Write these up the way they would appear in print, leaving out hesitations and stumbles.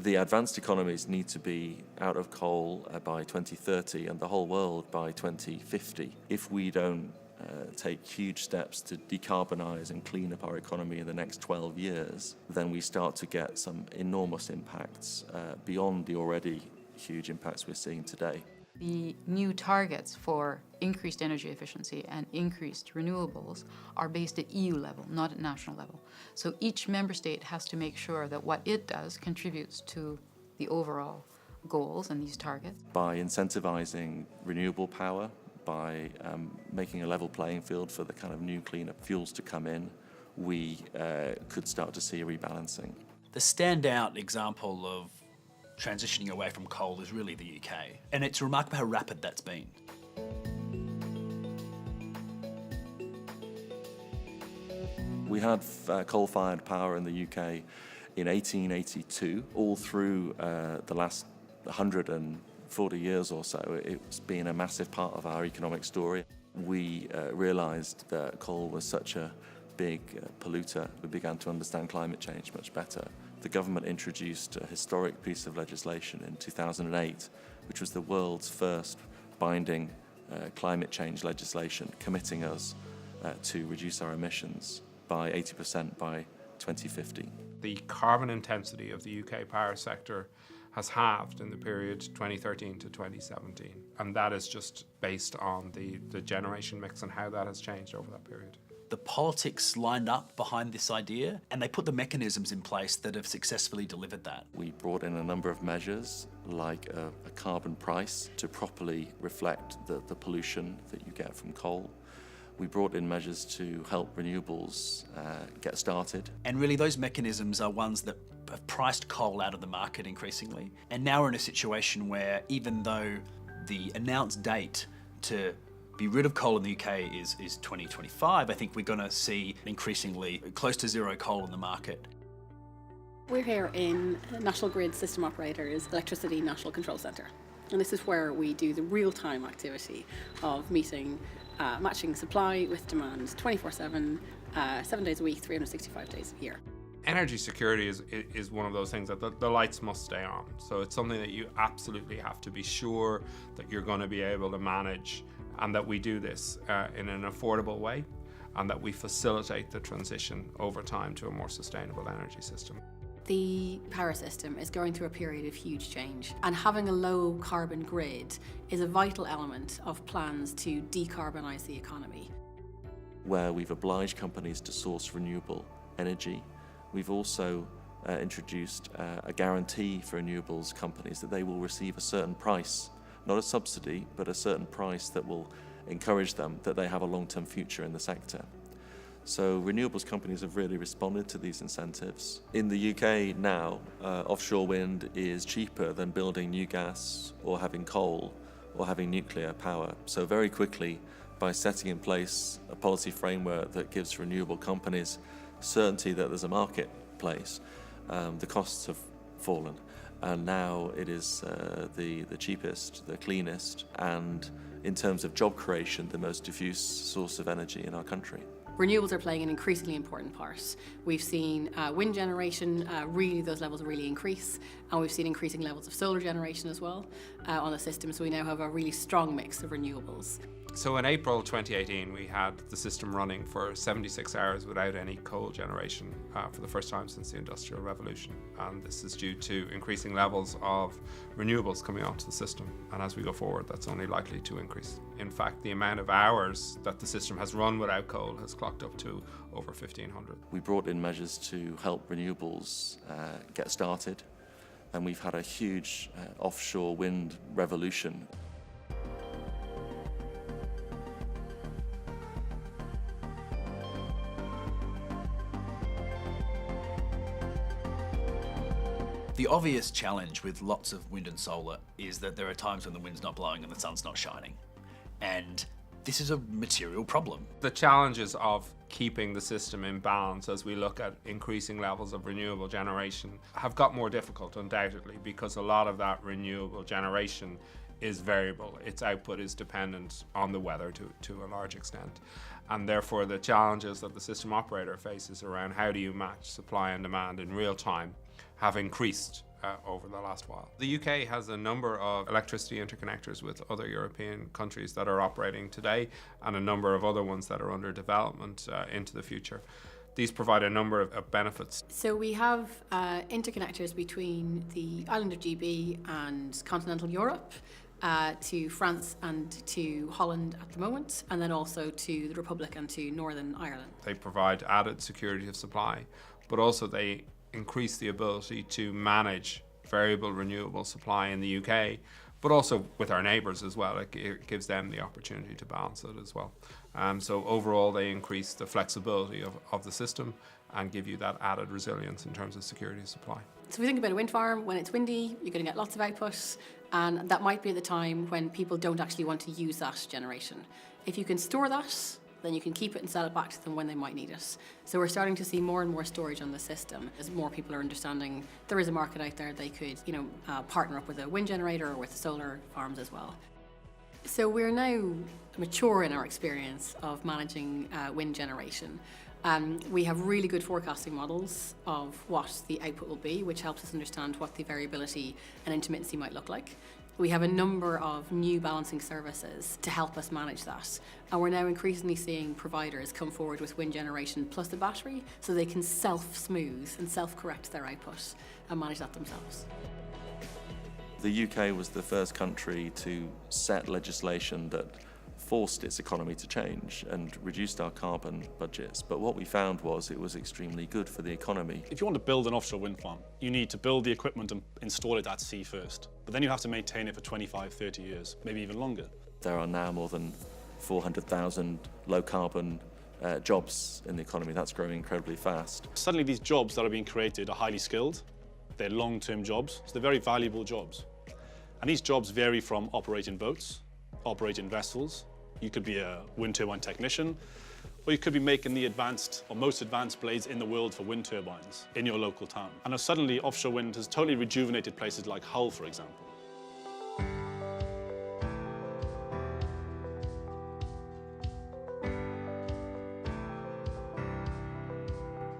The advanced economies need to be out of coal by 2030 and the whole world by 2050. If we don't take huge steps to decarbonise and clean up our economy in the next 12 years, then we start to get some enormous impacts beyond the already huge impacts we're seeing today. The new targets for increased energy efficiency and increased renewables are based at EU level, not at national level. So each member state has to make sure that what it does contributes to the overall goals and these targets. By incentivising renewable power, by making a level playing field for the kind of new cleaner fuels to come in, we could start to see a rebalancing. The standout example of transitioning away from coal is really the UK, and it's remarkable how rapid that's been. We had coal-fired power in the UK in 1882. All through the last 140 years or so, it's been a massive part of our economic story. We realised that coal was such a big polluter. We began to understand climate change much better. The government introduced a historic piece of legislation in 2008, which was the world's first binding climate change legislation, committing us to reduce our emissions by 80% by 2050. The carbon intensity of the UK power sector has halved in the period 2013 to 2017, and that is just based on the generation mix and how that has changed over that period. The politics lined up behind this idea, and they put the mechanisms in place that have successfully delivered that. We brought in a number of measures, like a carbon price to properly reflect the pollution that you get from coal. We brought in measures to help renewables get started. And really those mechanisms are ones that have priced coal out of the market increasingly. And now we're in a situation where even though the announced date to be rid of coal in the UK is 2025, I think we're going to see increasingly close to zero coal in the market. We're here in National Grid System Operators Electricity National Control Centre, and this is where we do the real-time activity of matching supply with demand 24/7, 7 days a week, 365 days a year. Energy security is one of those things that the lights must stay on. So it's something that you absolutely have to be sure that you're going to be able to manage, and that we do this in an affordable way, and that we facilitate the transition over time to a more sustainable energy system. The power system is going through a period of huge change, and having a low carbon grid is a vital element of plans to decarbonise the economy. Where we've obliged companies to source renewable energy, we've also introduced a guarantee for renewables companies that they will receive a certain price, not a subsidy, but a certain price that will encourage them that they have a long-term future in the sector. So renewables companies have really responded to these incentives. In the UK now, offshore wind is cheaper than building new gas or having coal or having nuclear power. So very quickly, by setting in place a policy framework that gives renewable companies certainty that there's a marketplace, the costs have fallen. And now it is the cheapest, the cleanest, and in terms of job creation, the most diffuse source of energy in our country. Renewables are playing an increasingly important part. We've seen wind generation, those levels really increase, and we've seen increasing levels of solar generation as well on the system, so we now have a really strong mix of renewables. So in April 2018, we had the system running for 76 hours without any coal generation for the first time since the Industrial Revolution. And this is due to increasing levels of renewables coming onto the system. And as we go forward, that's only likely to increase. In fact, the amount of hours that the system has run without coal has clocked up to over 1,500. We brought in measures to help renewables get started, and we've had a huge offshore wind revolution. The obvious challenge with lots of wind and solar is that there are times when the wind's not blowing and the sun's not shining. And this is a material problem. The challenges of keeping the system in balance as we look at increasing levels of renewable generation have got more difficult, undoubtedly, because a lot of that renewable generation is variable. Its output is dependent on the weather to a large extent. And therefore the challenges that the system operator faces around how do you match supply and demand in real time have increased over the last while. The UK has a number of electricity interconnectors with other European countries that are operating today, and a number of other ones that are under development into the future. These provide a number of benefits. So we have interconnectors between the island of GB and continental Europe, to France and to Holland at the moment, and then also to the Republic and to Northern Ireland. They provide added security of supply, but also they increase the ability to manage variable renewable supply in the UK, but also with our neighbours as well. It gives them the opportunity to balance it as well. So overall, they increase the flexibility of the system and give you that added resilience in terms of security of supply. So if we think about a wind farm, when it's windy, you're going to get lots of output, and that might be at the time when people don't actually want to use that generation. If you can store that, then you can keep it and sell it back to them when they might need it. So we're starting to see more and more storage on the system as more people are understanding there is a market out there. They could, partner up with a wind generator or with solar farms as well. So we're now mature in our experience of managing wind generation. We have really good forecasting models of what the output will be, which helps us understand what the variability and intermittency might look like. We have a number of new balancing services to help us manage that. And we're now increasingly seeing providers come forward with wind generation plus the battery so they can self-smooth and self-correct their output and manage that themselves. The UK was the first country to set legislation that forced its economy to change and reduced our carbon budgets. But what we found was it was extremely good for the economy. If you want to build an offshore wind farm, you need to build the equipment and install it at sea first. But then you have to maintain it for 25, 30 years, maybe even longer. There are now more than 400,000 low-carbon jobs in the economy. That's growing incredibly fast. Suddenly these jobs that are being created are highly skilled. They're long-term jobs, so they're very valuable jobs. And these jobs vary from operating boats, operating vessels. You could be a wind turbine technician, or you could be making the advanced or most advanced blades in the world for wind turbines in your local town. And suddenly offshore wind has totally rejuvenated places like Hull, for example.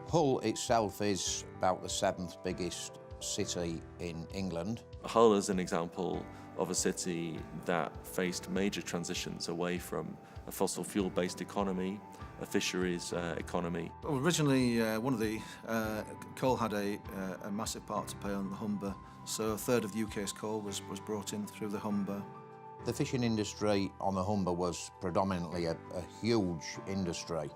Hull itself is about the 7th biggest city in England. Hull is an example of a city that faced major transitions away from a fossil fuel-based economy, a fisheries economy. Well, originally, coal had a massive part to play on the Humber, so a third of the UK's coal was brought in through the Humber. The fishing industry on the Humber was predominantly a huge industry.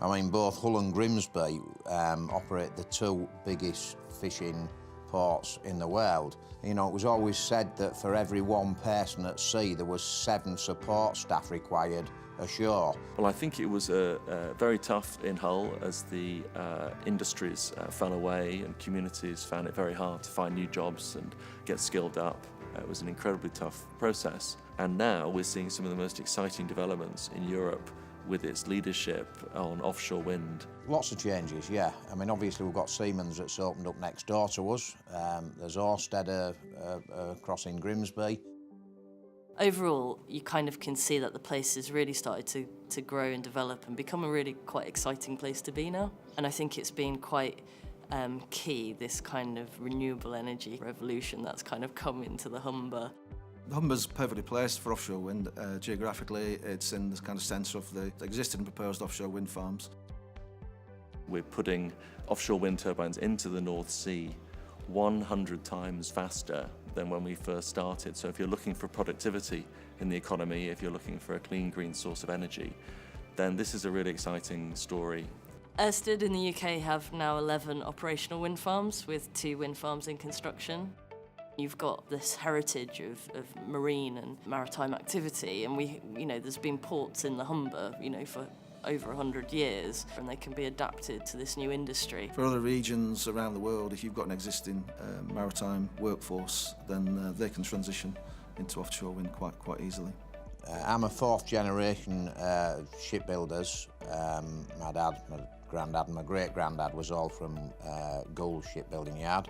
I mean, both Hull and Grimsby operate the 2 biggest fishing ports in the world. You know, it was always said that for every 1 person at sea, there was 7 support staff required ashore. Well, I think it was very tough in Hull as the industries fell away and communities found it very hard to find new jobs and get skilled up. It was an incredibly tough process. And now we're seeing some of the most exciting developments in Europe with its leadership on offshore wind. Lots of changes, yeah. I mean, obviously we've got Siemens that's opened up next door to us. There's Ørsted across in Grimsby. Overall, you kind of can see that the place has really started to grow and develop and become a really quite exciting place to be now. And I think it's been quite key, this kind of renewable energy revolution that's kind of come into the Humber. The Humber's perfectly placed for offshore wind. Geographically, it's in the kind of centre of the existing and proposed offshore wind farms. We're putting offshore wind turbines into the North Sea 100 times faster than when we first started. So if you're looking for productivity in the economy, if you're looking for a clean, green source of energy, then this is a really exciting story. Ørsted in the UK have now 11 operational wind farms with 2 wind farms in construction. You've got this heritage of marine and maritime activity, and there's been ports in the Humber, for over 100 years, and they can be adapted to this new industry. For other regions around the world, if you've got an existing maritime workforce, then they can transition into offshore wind quite easily. I'm a 4th generation shipbuilders. My dad, my granddad and my great-granddad was all from Gould Shipbuilding Yard.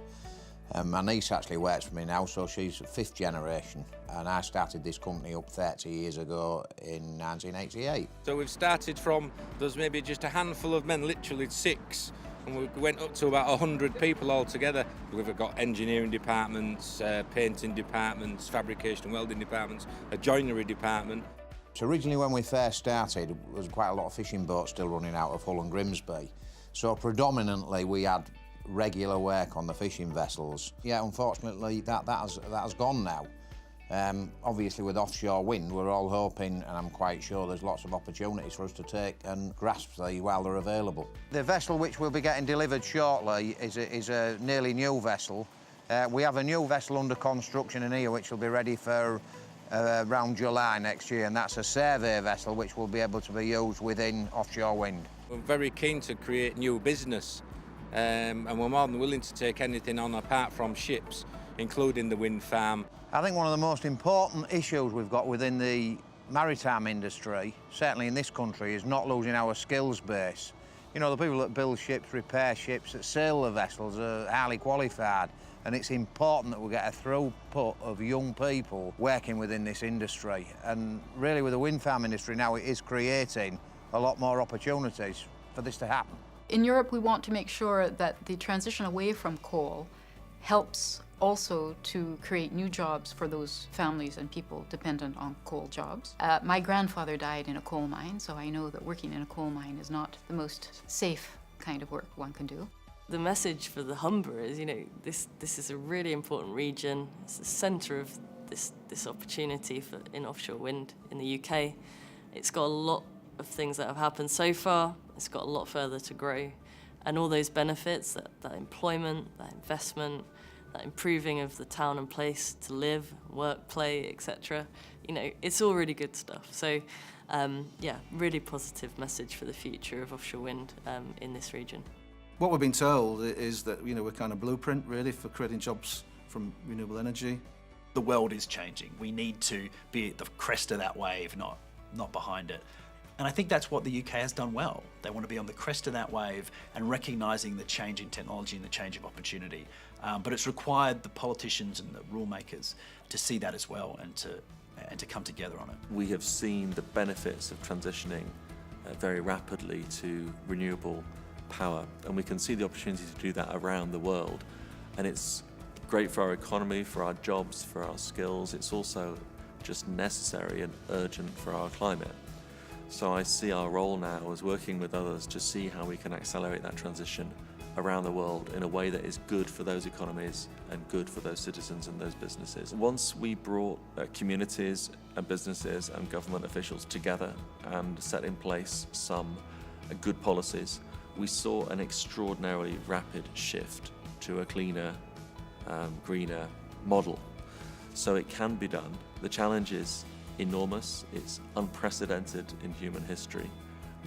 My niece actually works for me now, so she's 5th generation, and I started this company up 30 years ago in 1988. So we've started from, there's maybe just a handful of men, literally 6, and we went up to about 100 people altogether. We've got engineering departments, painting departments, fabrication and welding departments, a joinery department. So originally when we first started, there was quite a lot of fishing boats still running out of Hull and Grimsby. So predominantly we had regular work on the fishing vessels. Yeah, unfortunately that has gone now. Obviously with offshore wind, we're all hoping, and I'm quite sure there's lots of opportunities for us to take and grasp these while they're available. The vessel which will be getting delivered shortly is a nearly new vessel. We have a new vessel under construction in here which will be ready for around July next year, and that's a survey vessel which will be able to be used within offshore wind. We're very keen to create new business, and we're more than willing to take anything on apart from ships, including the wind farm. I think one of the most important issues we've got within the maritime industry, certainly in this country, is not losing our skills base. You know, the people that build ships, repair ships, that sail the vessels are highly qualified, and it's important that we get a throughput of young people working within this industry. And really with the wind farm industry now, it is creating a lot more opportunities for this to happen. In Europe, we want to make sure that the transition away from coal helps also to create new jobs for those families and people dependent on coal jobs. My grandfather died in a coal mine, so I know that working in a coal mine is not the most safe kind of work one can do. The message for the Humber is, you know, this is a really important region. It's the centre of this opportunity in offshore wind in the UK. It's got a lot of things that have happened so far. It's got a lot further to grow. And all those benefits, that employment, that investment, that improving of the town and place to live, work, play, etc. You know, it's all really good stuff. So, yeah, really positive message for the future of offshore wind in this region. What we've been told is that, you know, we're kind of blueprint really for creating jobs from renewable energy. The world is changing. We need to be at the crest of that wave, not behind it. And I think that's what the UK has done well. They want to be on the crest of that wave and recognising the change in technology and the change of opportunity. But it's required the politicians and the rule makers to see that as well and to come together on it. We have seen the benefits of transitioning very rapidly to renewable power, and we can see the opportunity to do that around the world. And it's great for our economy, for our jobs, for our skills. It's also just necessary and urgent for our climate. So I see our role now as working with others to see how we can accelerate that transition around the world in a way that is good for those economies and good for those citizens and those businesses. Once we brought communities and businesses and government officials together and set in place some good policies, we saw an extraordinarily rapid shift to a cleaner, greener model. So it can be done. The challenge is enormous, it's unprecedented in human history,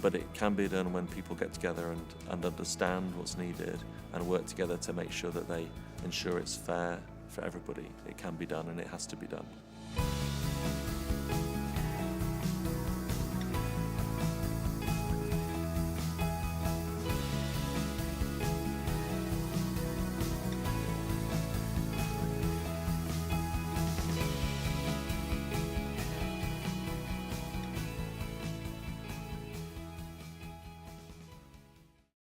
but it can be done when people get together and understand what's needed and work together to make sure that they ensure it's fair for everybody. It can be done and it has to be done.